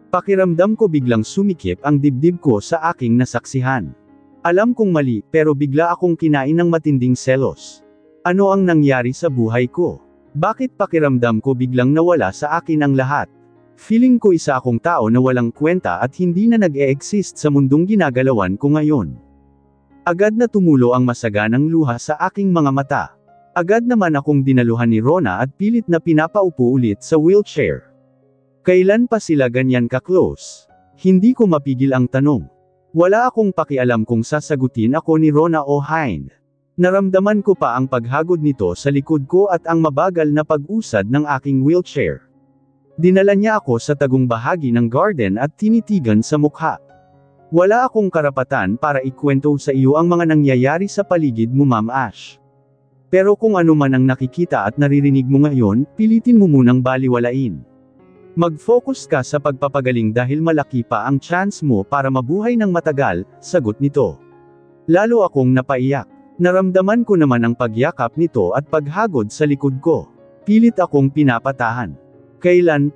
Pakiramdam ko biglang sumikip ang dibdib ko sa aking nasaksihan. Alam kong mali pero bigla akong kinain ng matinding selos. Ano ang nangyari sa buhay ko? Bakit pakiramdam ko biglang nawala sa akin ang lahat? Feeling ko isa akong tao na walang kwenta at hindi na nag-e-exist sa mundong ginagalawan ko ngayon. Agad na tumulo ang masaganang luha sa aking mga mata. Agad naman akong dinaluhan ni Rona at pilit na pinapaupo ulit sa wheelchair. Kailan pa sila ganyan ka-close? Hindi ko mapigil ang tanong. Wala akong pakialam kung sasagutin ako ni Rona o Hind. Naramdaman ko pa ang paghagod nito sa likod ko at ang mabagal na pag-usad ng aking wheelchair. Dinala niya ako sa tagong bahagi ng garden at tinitigan sa mukha. Wala akong karapatan para ikwento sa iyo ang mga nangyayari sa paligid mo, Ma'am Ash. Pero kung ano man ang nakikita at naririnig mo ngayon, pilitin mo munang baliwalain. Mag-focus ka sa pagpapagaling dahil malaki pa ang chance mo para mabuhay ng matagal, sagot nito. Lalo akong napaiyak. Naramdaman ko naman ang pagyakap nito at paghagod sa likod ko. Pilit akong pinapatahan. Kailan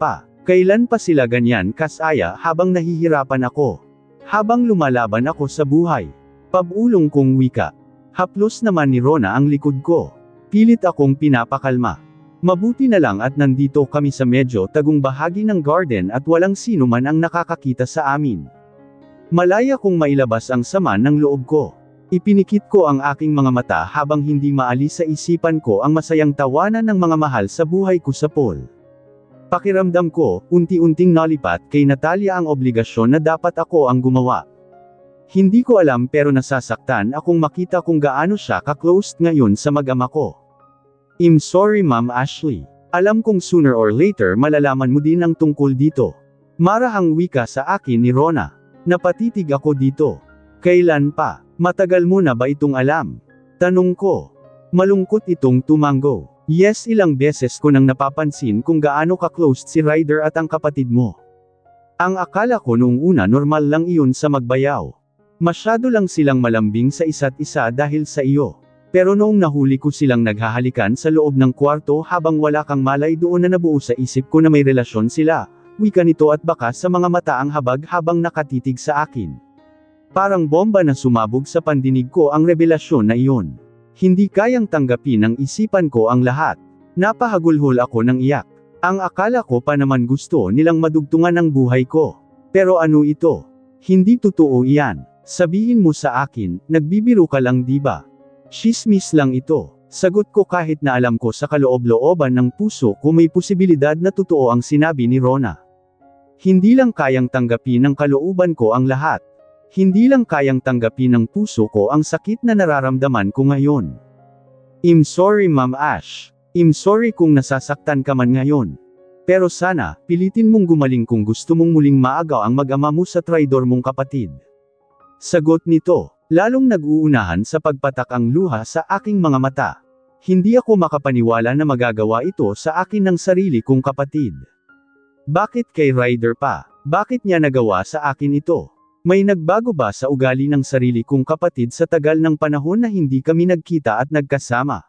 pa sila ganyan kasaya habang nahihirapan ako? Habang lumalaban ako sa buhay. Pabulong kong wika. Haplos naman ni Rona ang likod ko. Pilit akong pinapakalma. Mabuti na lang at nandito kami sa medyo tagong bahagi ng garden at walang sino man ang nakakakita sa amin. Malaya kong mailabas ang sama ng loob ko. Ipinikit ko ang aking mga mata habang hindi maalis sa isipan ko ang masayang tawanan ng mga mahal sa buhay ko sa pool. Pakiramdam ko, unti-unting nalipat kay Natalia ang obligasyon na dapat ako ang gumawa. Hindi ko alam pero nasasaktan akong makita kung gaano siya ka-closed ngayon sa mag-ama ko. I'm sorry, Ma'am Ashley. Alam kong sooner or later malalaman mo din ang tungkol dito. Marahang wika sa akin ni Rona. Napatitig ako dito. Kailan pa? Matagal mo na ba itong alam? Tanong ko. Malungkot itong tumango. Yes, ilang beses ko nang napapansin kung gaano ka-closed si Ryder at ang kapatid mo. Ang akala ko noong una normal lang iyon sa magbayaw. Masyado lang silang malambing sa isa't isa dahil sa iyo. Pero noong nahuli ko silang naghahalikan sa loob ng kwarto habang wala kang malay doon na nabuo sa isip ko na may relasyon sila, wika nito at baka sa mga mata ang habag habang nakatitig sa akin. Parang bomba na sumabog sa pandinig ko ang revelasyon na iyon. Hindi kayang tanggapin ng isipan ko ang lahat. Napahagulhol ako ng iyak. Ang akala ko pa naman gusto nilang madugtungan ang buhay ko. Pero ano ito? Hindi totoo iyan. Sabihin mo sa akin, nagbibiro ka lang diba? Chismis lang ito. Sagot ko kahit na alam ko sa kaloob-looban ng puso ko may posibilidad na totoo ang sinabi ni Rona. Hindi lang kayang tanggapin ng kalooban ko ang lahat. Hindi lang kayang tanggapin ng puso ko ang sakit na nararamdaman ko ngayon. I'm sorry, Ma'am Ash. I'm sorry kung nasasaktan ka man ngayon. Pero sana, pilitin mong gumaling kung gusto mong muling maagaw ang mag-ama mo sa traidor mong kapatid. Sagot nito, lalong nag-uunahan sa pagpatak ang luha sa aking mga mata. Hindi ako makapaniwala na magagawa ito sa akin ng sarili kong kapatid. Bakit kay Ryder pa? Bakit niya nagawa sa akin ito? May nagbago ba sa ugali ng sarili kong kapatid sa tagal ng panahon na hindi kami nagkita at nagkasama?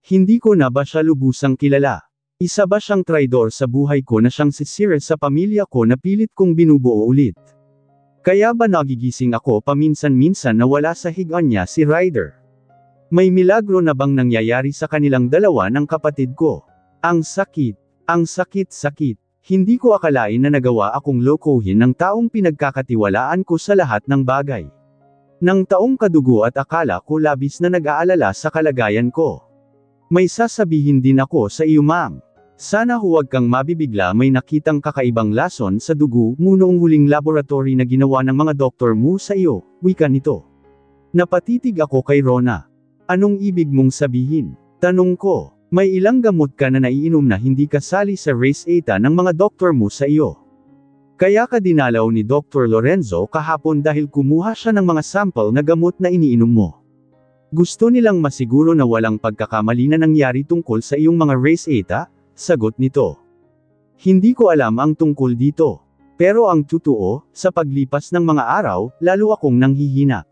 Hindi ko na ba siya lubusang kilala? Isa ba siyang traidor sa buhay ko na siyang sisira sa pamilya ko na pilit kong binubuo ulit? Kaya ba nagigising ako paminsan-minsan na wala sa higaan niya si Ryder? May milagro na bang nangyayari sa kanilang dalawa ng kapatid ko? Ang sakit. Ang sakit-sakit. Hindi ko akalain na nagawa akong lokohin ng taong pinagkakatiwalaan ko sa lahat ng bagay. Nang taong kadugo at akala ko labis na nag-aalala sa kalagayan ko. May sasabihin din ako sa iyo, ma'am. Sana huwag kang mabibigla, may nakitang kakaibang lason sa dugo mo noong huling laboratory na ginawa ng mga doktor mo sa iyo, wika nito. Napatitig ako kay Rona. Anong ibig mong sabihin? Tanong ko. May ilang gamot ka na naiinom na hindi kasali sa reseta ng mga doktor mo sa iyo. Kaya ka dinalaw ni Dr. Lorenzo kahapon dahil kumuha siya ng mga sample na gamot na iniinom mo. Gusto nilang masiguro na walang pagkakamali na nangyari tungkol sa iyong mga reseta, sagot nito. Hindi ko alam ang tungkol dito. Pero ang totoo, sa paglipas ng mga araw, lalo akong nanghihina.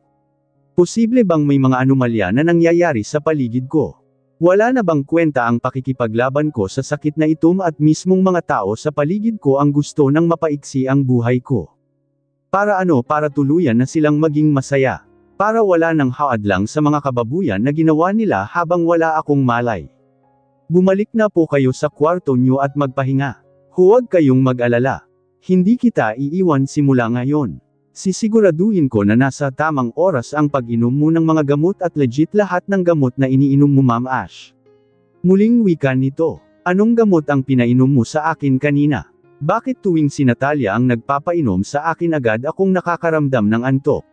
Posible bang may mga anomalya na nangyayari sa paligid ko? Wala na bang kwenta ang pakikipaglaban ko sa sakit na ito at mismong mga tao sa paligid ko ang gusto nang mapaiksi ang buhay ko? Para ano? Para tuluyan na silang maging masaya. Para wala nang haadlang sa mga kababuyan na ginawa nila habang wala akong malay. Bumalik na po kayo sa kwarto nyo at magpahinga. Huwag kayong mag-alala. Hindi kita iiwan simula ngayon. Sisiguraduhin ko na nasa tamang oras ang pag-inom mo ng mga gamot at legit lahat ng gamot na iniinom mo, Ma'am Ash. Muling wika nito. Anong gamot ang pinainom mo sa akin kanina? Bakit tuwing si Natalia ang nagpapainom sa akin agad akong nakakaramdam ng antok?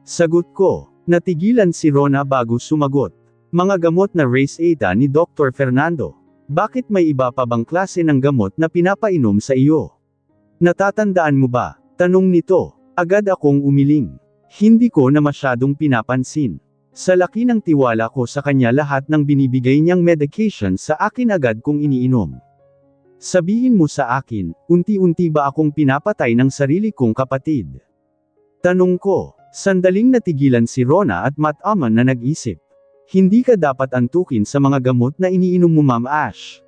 Sagot ko. Natigilan si Rona bago sumagot. Mga gamot na reseta ni Dr. Fernando. Bakit may iba pa bang klase ng gamot na pinapainom sa iyo? Natatandaan mo ba? Tanong nito. Agad akong umiling. Hindi ko na masyadong pinapansin. Sa laki ng tiwala ko sa kanya lahat ng binibigay niyang medication sa akin agad kong iniinom. Sabihin mo sa akin, unti-unti ba akong pinapatay ng sarili kong kapatid? Tanong ko. Sandaling natigilan si Rona at mataman na nag-isip. Hindi ka dapat antukin sa mga gamot na iniinom mo, Ma'am Ash.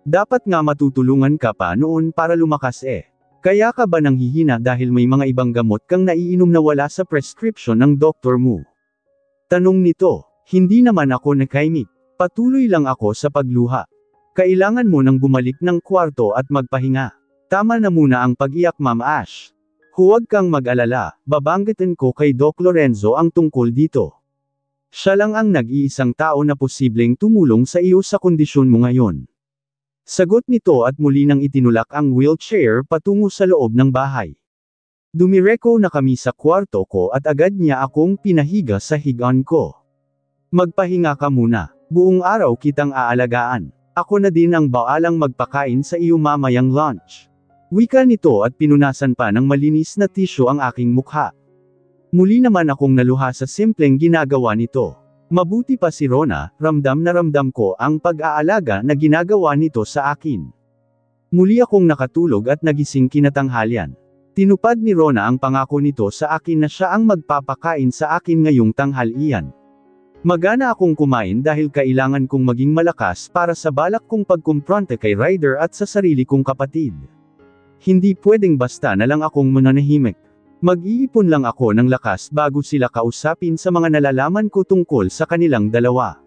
Dapat nga matutulungan ka pa noon para lumakas eh. Kaya ka ba nanghihina dahil may mga ibang gamot kang naiinom na wala sa prescription ng doktor mo? Tanong nito. Hindi naman ako nakaimik. Patuloy lang ako sa pagluha. Kailangan mo nang bumalik ng kwarto at magpahinga. Tama na muna ang pag-iyak, Ma'am Ash. Huwag kang mag-alala, babanggitin ko kay Doc Lorenzo ang tungkol dito. Siya lang ang nag-iisang tao na posibleng tumulong sa iyo sa kondisyon mo ngayon. Sagot nito at muli nang itinulak ang wheelchair patungo sa loob ng bahay. Dumireko na kami sa kwarto ko at agad niya akong pinahiga sa higaan ko. Magpahinga ka muna, buong araw kitang aalagaan. Ako na din ang baalang magpakain sa iyo mamayang lunch. Wika nito at pinunasan pa ng malinis na tissue ang aking mukha. Muli naman akong naluha sa simpleng ginagawa nito. Mabuti pa si Rona, ramdam na ramdam ko ang pag-aalaga na ginagawa nito sa akin. Muli akong nakatulog at nagising kinatanghalian. Tinupad ni Rona ang pangako nito sa akin na siya ang magpapakain sa akin ngayong tanghalian. Magana akong kumain dahil kailangan kong maging malakas para sa balak kong pagkumpronte kay Ryder at sa sarili kong kapatid. Hindi pwedeng basta na lang akong mananahimik. Mag-iipon lang ako ng lakas bago sila kausapin sa mga nalalaman ko tungkol sa kanilang dalawa.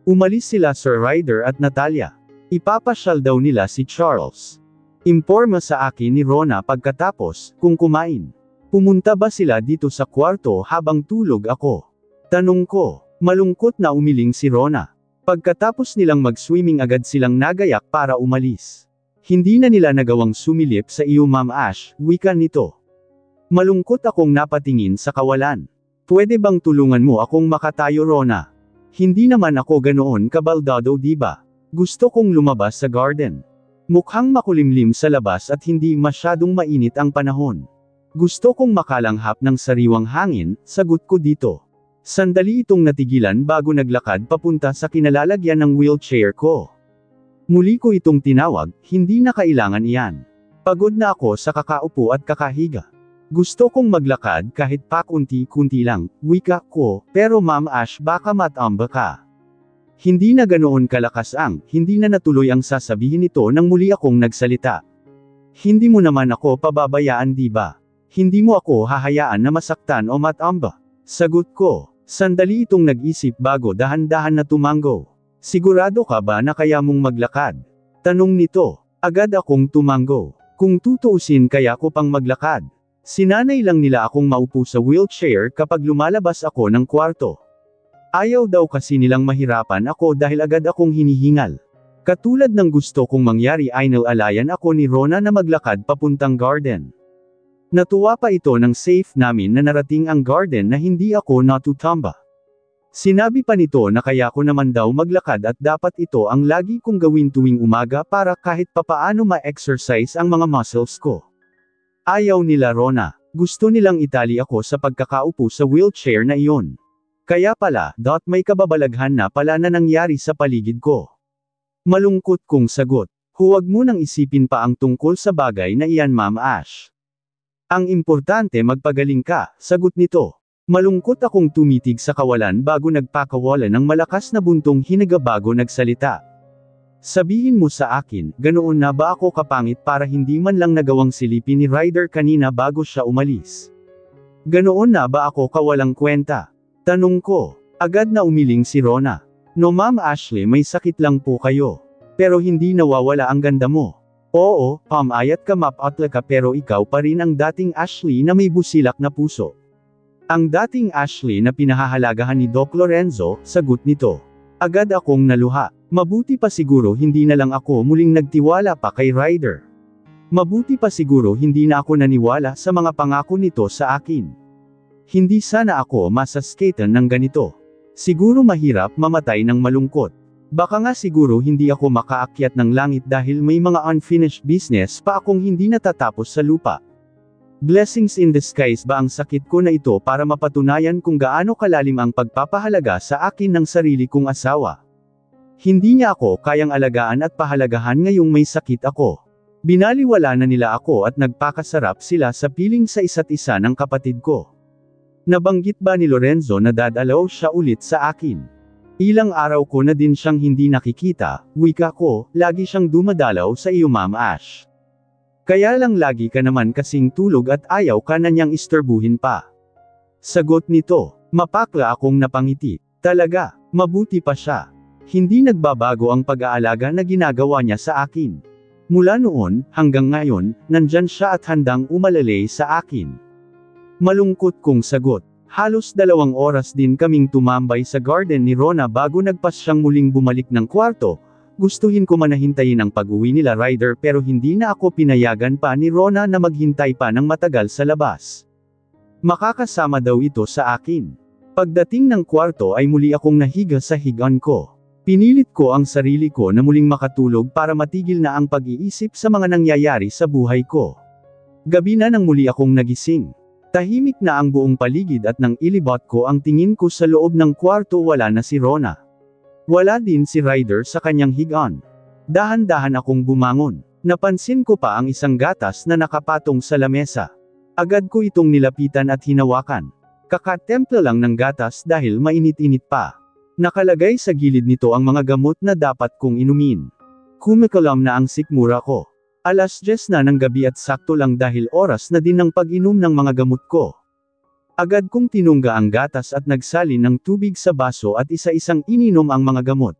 Umalis sila Sir Ryder at Natalia. Ipapasyal daw nila si Charles. Imporma sa akin ni Rona pagkatapos, kung kumain. Pumunta ba sila dito sa kwarto habang tulog ako? Tanong ko. Malungkot na umiling si Rona. Pagkatapos nilang mag-swimming agad silang nagayak para umalis. Hindi na nila nagawang sumilip sa iyo, Ma'am Ash, wika nito. Malungkot akong napatingin sa kawalan. Pwede bang tulungan mo akong makatayo, Rona? Hindi naman ako ganoon kabaldado, diba? Gusto kong lumabas sa garden. Mukhang makulimlim sa labas at hindi masyadong mainit ang panahon. Gusto kong makalanghap ng sariwang hangin, sagot ko dito. Sandali itong natigilan bago naglakad papunta sa kinalalagyan ng wheelchair ko. Muli ko itong tinawag, hindi na kailangan iyan. Pagod na ako sa kakaupo at kakahiga. Gusto kong maglakad kahit pakunti-kunti lang, wika ko, pero Ma'am Ash baka matamba ka. Hindi na ganoon kalakas hindi na natuloy ang sasabihin nito nang muli akong nagsalita. Hindi mo naman ako pababayaan, diba? Hindi mo ako hahayaan na masaktan o matamba. Sagot ko. Sandali itong nag-isip bago dahan-dahan na tumango. Sigurado ka ba na kaya mong maglakad? Tanong nito. Agad akong tumango. Kung tutuusin kaya ko pang maglakad. Sinanay lang nila akong maupo sa wheelchair kapag lumalabas ako ng kwarto. Ayaw daw kasi nilang mahirapan ako dahil agad akong hinihingal. Katulad ng gusto kong mangyari ay nilalayan ako ni Rona na maglakad papuntang garden. Natuwa pa ito ng safe namin na narating ang garden na hindi ako natutamba. Sinabi pa nito na kaya ko naman daw maglakad at dapat ito ang lagi kong gawin tuwing umaga para kahit papaano ma-exercise ang mga muscles ko. Ayaw nila Rona. Gusto nilang itali ako sa pagkakaupo sa wheelchair na iyon. Kaya pala, may kababalaghan na pala na nangyari sa paligid ko. Malungkot kong sagot. Huwag mo nang isipin pa ang tungkol sa bagay na iyan Ma'am Ash. Ang importante magpagaling ka, sagot nito. Malungkot akong tumitig sa kawalan bago nagpakawalan ng malakas na buntong hinaga bago nagsalita. Sabihin mo sa akin, ganoon na ba ako kapangit para hindi man lang nagawang silipin ni Ryder kanina bago siya umalis? Ganoon na ba ako kawalang kwenta? Tanong ko. Agad na umiling si Rona. No Ma'am Ashley, may sakit lang po kayo. Pero hindi nawawala ang ganda mo. Oo, pamayat ka mapatla ka pero ikaw pa rin ang dating Ashley na may busilak na puso. Ang dating Ashley na pinahahalagahan ni Doc Lorenzo, sagot nito. Agad akong naluha. Mabuti pa siguro hindi na lang ako muling nagtiwala pa kay Ryder. Mabuti pa siguro hindi na ako naniwala sa mga pangako nito sa akin. Hindi sana ako masaskatan ng ganito. Siguro mahirap mamatay ng malungkot. Baka nga siguro hindi ako makaakyat ng langit dahil may mga unfinished business pa akong hindi natatapos sa lupa. Blessings in disguise ba ang sakit ko na ito para mapatunayan kung gaano kalalim ang pagpapahalaga sa akin ng sarili kong asawa? Hindi niya ako kayang alagaan at pahalagahan ngayong may sakit ako. Binaliwala na nila ako at nagpakasarap sila sa piling sa isa't isa ng kapatid ko. Nabanggit ba ni Lorenzo na dadalaw siya ulit sa akin? Ilang araw ko na din siyang hindi nakikita, wika ko, lagi siyang dumadalaw sa iyo Ma'am Ash. Kaya lang lagi ka naman kasing tulog at ayaw ka na niyang istorbuhin pa. Sagot nito, mapakla akong napangiti. Talaga, mabuti pa siya. Hindi nagbabago ang pag-aalaga na ginagawa niya sa akin. Mula noon, hanggang ngayon, nandyan siya at handang umalalay sa akin. Malungkot kong sagot. Halos 2 oras din kaming tumambay sa garden ni Rona bago nagpas siyang muling bumalik ng kwarto. Gustuhin ko manahintayin ang pag-uwi nila Ryder pero hindi na ako pinayagan pa ni Rona na maghintay pa ng matagal sa labas. Makakasama daw ito sa akin. Pagdating ng kwarto ay muli akong nahiga sa higaan ko. Pinilit ko ang sarili ko na muling makatulog para matigil na ang pag-iisip sa mga nangyayari sa buhay ko. Gabi na nang muli akong nagising. Tahimik na ang buong paligid at nang ilibot ko ang tingin ko sa loob ng kwarto wala na si Rona. Wala din si Ryder sa kanyang higaan. Dahan-dahan akong bumangon. Napansin ko pa ang isang gatas na nakapatong sa lamesa. Agad ko itong nilapitan at hinawakan. Kakatempla lang ng gatas dahil mainit-init pa. Nakalagay sa gilid nito ang mga gamot na dapat kong inumin. Kumikalam na ang sikmura ko. 10:00 na ng gabi at sakto lang dahil oras na din ng pag-inom ng mga gamot ko. Agad kong tinungga ang gatas at nagsalin ng tubig sa baso at isa-isang ininom ang mga gamot.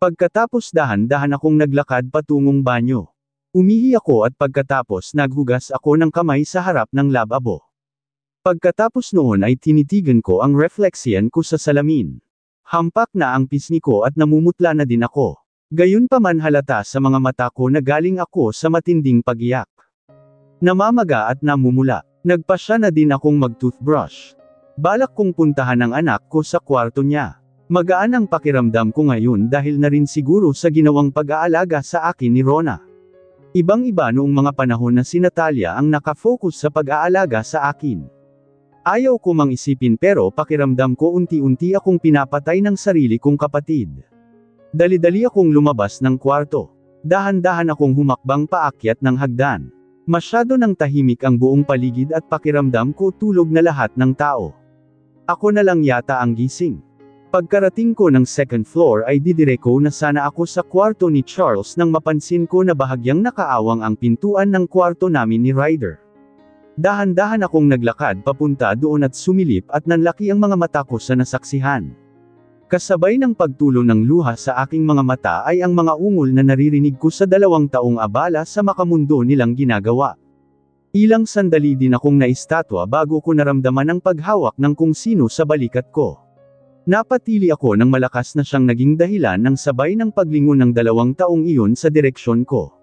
Pagkatapos dahan-dahan akong naglakad patungong banyo. Umihi ako at pagkatapos naghugas ako ng kamay sa harap ng lababo. Pagkatapos noon ay tinitigan ko ang reflection ko sa salamin. Hampak na ang pisngi ko at namumutla na din ako. Gayunpaman halata sa mga mata ko na galing ako sa matinding pag-iyak. Namamaga at namumula. Nagpasya na din akong mag-toothbrush. Balak kong puntahan ang anak ko sa kwarto niya. Magaan ang pakiramdam ko ngayon dahil na rin siguro sa ginawang pag-aalaga sa akin ni Rona. Ibang-iba noong mga panahon na si Natalia ang nakafocus sa pag-aalaga sa akin. Ayaw ko mang isipin pero pakiramdam ko unti-unti akong pinapatay ng sarili kong kapatid. Dali-dali akong lumabas ng kwarto. Dahan-dahan akong humakbang paakyat ng hagdan. Masyado nang tahimik ang buong paligid at pakiramdam ko tulog na lahat ng tao. Ako na lang yata ang gising. Pagkarating ko ng second floor ay didireko na sana ako sa kwarto ni Charles nang mapansin ko na bahagyang nakaawang ang pintuan ng kwarto namin ni Ryder. Dahan-dahan akong naglakad papunta doon at sumilip at nanlaki ang mga mata ko sa nasaksihan. Kasabay ng pagtulo ng luha sa aking mga mata ay ang mga ungol na naririnig ko sa 2 taong abala sa makamundo nilang ginagawa. Ilang sandali din akong naistatwa bago ko naramdaman ang paghawak ng kung sino sa balikat ko. Napatili ako ng malakas na siyang naging dahilan ng sabay ng paglingon ng 2 taong iyon sa direksyon ko.